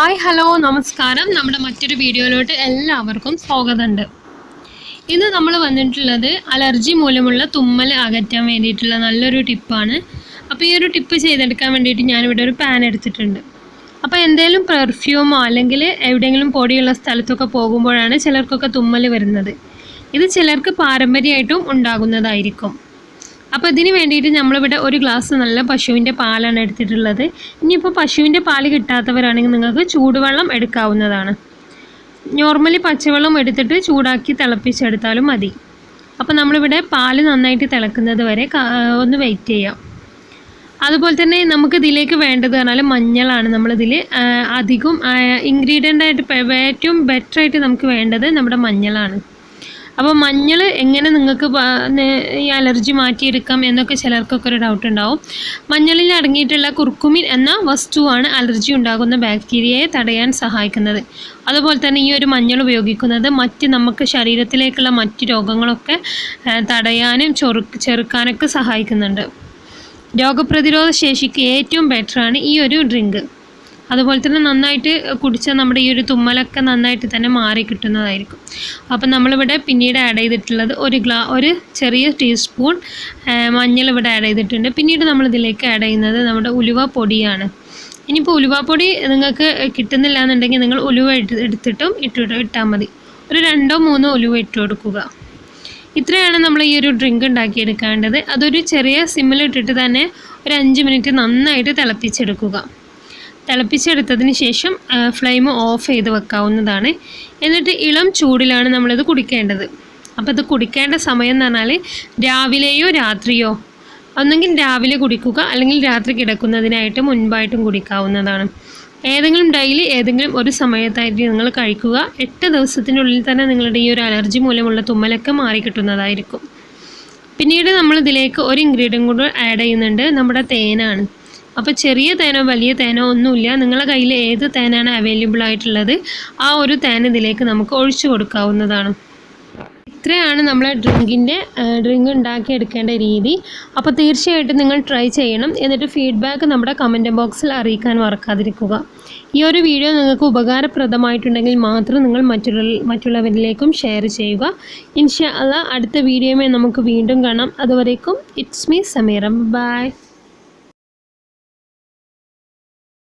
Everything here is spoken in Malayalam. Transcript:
ഹായ് ഹലോ നമസ്കാരം. നമ്മുടെ മറ്റൊരു വീഡിയോയിലോട്ട് എല്ലാവർക്കും സ്വാഗതമുണ്ട്. ഇന്ന് നമ്മൾ വന്നിട്ടുള്ളത് അലർജി മൂലമുള്ള തുമ്മൽ അകറ്റാൻ വേണ്ടിയിട്ടുള്ള നല്ലൊരു ടിപ്പാണ്. അപ്പോൾ ഈ ഒരു ടിപ്പ് ചെയ്തെടുക്കാൻ വേണ്ടിയിട്ട് ഞാനിവിടെ ഒരു പാൻ എടുത്തിട്ടുണ്ട്. അപ്പോൾ എന്തെങ്കിലും പെർഫ്യൂമോ അല്ലെങ്കിൽ എവിടെയെങ്കിലും പൊടിയുള്ള സ്ഥലത്തൊക്കെ പോകുമ്പോഴാണ് ചിലർക്കൊക്കെ തുമ്മൽ വരുന്നത്. ഇത് ചിലർക്ക് പാരമ്പര്യമായിട്ടും ഉണ്ടാകുന്നതായിരിക്കും. അപ്പോൾ ഇതിന് വേണ്ടിയിട്ട് നമ്മളിവിടെ ഒരു ഗ്ലാസ് നല്ല പശുവിൻ്റെ പാലാണ് എടുത്തിട്ടുള്ളത്. ഇനിയിപ്പോൾ പശുവിൻ്റെ പാല് കിട്ടാത്തവരാണെങ്കിൽ നിങ്ങൾക്ക് ചൂടുവെള്ളം എടുക്കാവുന്നതാണ്. നോർമലി പച്ചവെള്ളം എടുത്തിട്ട് ചൂടാക്കി തിളപ്പിച്ചെടുത്താലും മതി. അപ്പോൾ നമ്മളിവിടെ പാല് നന്നായിട്ട് തിളക്കുന്നത് വരെ ഒന്ന് വെയിറ്റ് ചെയ്യാം. അതുപോലെ തന്നെ നമുക്ക് ഇതിലേക്ക് വേണ്ടത് പറഞ്ഞാൽ മഞ്ഞളാണ്. നമ്മളിതിൽ അധികം ഇൻഗ്രീഡിയൻ്റായിട്ട് ഏറ്റവും ബെറ്ററായിട്ട് നമുക്ക് വേണ്ടത് നമ്മുടെ മഞ്ഞളാണ്. അപ്പോൾ മഞ്ഞൾ എങ്ങനെ നിങ്ങൾക്ക് ഈ അലർജി മാറ്റിയെടുക്കാം എന്നൊക്കെ ചിലർക്കൊക്കെ ഒരു ഡൗട്ട് ഉണ്ടാവും. മഞ്ഞളിൽ അടങ്ങിയിട്ടുള്ള കുർക്കുമിൻ എന്ന വസ്തുവാണ് അലർജി ഉണ്ടാകുന്ന ബാക്ടീരിയയെ തടയാൻ സഹായിക്കുന്നത്. അതുപോലെ തന്നെ ഈ ഒരു മഞ്ഞൾ ഉപയോഗിക്കുന്നത് നമുക്ക് ശരീരത്തിലേക്കുള്ള മറ്റ് രോഗങ്ങളൊക്കെ തടയാനും ചെറുക്കാനൊക്കെ സഹായിക്കുന്നുണ്ട്. രോഗപ്രതിരോധ ശേഷിക്ക് ഏറ്റവും ബെറ്ററാണ് ഈ ഒരു ഡ്രിങ്ക്. അതുപോലെ തന്നെ നന്നായിട്ട് കുടിച്ചാൽ നമ്മുടെ ഈ ഒരു തുമ്മലൊക്കെ നന്നായിട്ട് തന്നെ മാറി കിട്ടുന്നതായിരിക്കും. അപ്പം നമ്മളിവിടെ പിന്നീട് ആഡ് ചെയ്തിട്ടുള്ളത് ഒരു ചെറിയ ടീസ്പൂൺ മഞ്ഞൾ ഇവിടെ ആഡ് ചെയ്തിട്ടുണ്ട്. പിന്നീട് നമ്മളിതിലേക്ക് ആഡ് ചെയ്യുന്നത് നമ്മുടെ ഉലുവ പൊടിയാണ്. ഇനിയിപ്പോൾ ഉലുവപ്പൊടി നിങ്ങൾക്ക് കിട്ടുന്നില്ല എന്നുണ്ടെങ്കിൽ നിങ്ങൾ ഉലുവ എടുത്തിട്ടും ഇട്ടാൽ മതി. ഒരു 2-3 ഉലുവ ഇട്ട് കൊടുക്കുക. ഇത്രയാണ് നമ്മൾ ഈ ഒരു ഡ്രിങ്ക് ഉണ്ടാക്കിയെടുക്കേണ്ടത്. അതൊരു ചെറിയ സിമ്മിലിട്ടിട്ട് തന്നെ ഒരു 5 മിനിറ്റ് നന്നായിട്ട് തിളപ്പിച്ചെടുക്കുക. തിളപ്പിച്ചെടുത്തതിന് ശേഷം ഫ്ലെയിം ഓഫ് ചെയ്ത് വെക്കാവുന്നതാണ്. എന്നിട്ട് ഇളം ചൂടിലാണ് നമ്മളിത് കുടിക്കേണ്ടത്. അപ്പോൾ ഇത് കുടിക്കേണ്ട സമയം എന്ന് പറഞ്ഞാൽ രാവിലെയോ രാത്രിയോ, ഒന്നെങ്കിൽ രാവിലെ കുടിക്കുക അല്ലെങ്കിൽ രാത്രി കിടക്കുന്നതിനായിട്ട് മുൻപായിട്ടും കുടിക്കാവുന്നതാണ്. ഡെയിലി ഏതെങ്കിലും ഒരു സമയത്തായിട്ട് നിങ്ങൾ കഴിക്കുക. 8 ദിവസത്തിനുള്ളിൽ തന്നെ നിങ്ങളുടെ ഈ ഒരു അലർജി മൂലമുള്ള തുമ്മലൊക്കെ മാറിക്കിട്ടുന്നതായിരിക്കും. പിന്നീട് നമ്മളിതിലേക്ക് ഒരു ഇൻഗ്രീഡിയൻ്റ് കൂടെ ആഡ് ചെയ്യുന്നുണ്ട്. നമ്മുടെ തേനാണ്. അപ്പോൾ ചെറിയ തേനോ വലിയ തേനോ ഒന്നുമില്ല. നിങ്ങളുടെ കയ്യിൽ ഏത് തേനാണ് അവൈലബിൾ ആയിട്ടുള്ളത് ആ ഒരു തേൻ ഇതിലേക്ക് നമുക്ക് ഒഴിച്ചു കൊടുക്കാവുന്നതാണ്. ഇത്രയാണ് നമ്മൾ ഡ്രിങ്ക് ഉണ്ടാക്കിയെടുക്കേണ്ട രീതി. അപ്പോൾ തീർച്ചയായിട്ടും നിങ്ങൾ ട്രൈ ചെയ്യണം. എന്നിട്ട് ഫീഡ്ബാക്ക് നമ്മുടെ കമൻറ്റ് ബോക്സിൽ അറിയിക്കാൻ മറക്കാതിരിക്കുക. ഈ ഒരു വീഡിയോ നിങ്ങൾക്ക് ഉപകാരപ്രദമായിട്ടുണ്ടെങ്കിൽ മാത്രം നിങ്ങൾ മറ്റുള്ളവരിലേക്കും ഷെയർ ചെയ്യുക. ഇൻഷാ അല്ലാഹ് അടുത്ത വീഡിയോയുമായി നമുക്ക് വീണ്ടും കാണാം. അതുവരേക്കും ഇറ്റ്സ് മീ സമീറ. ബൈ.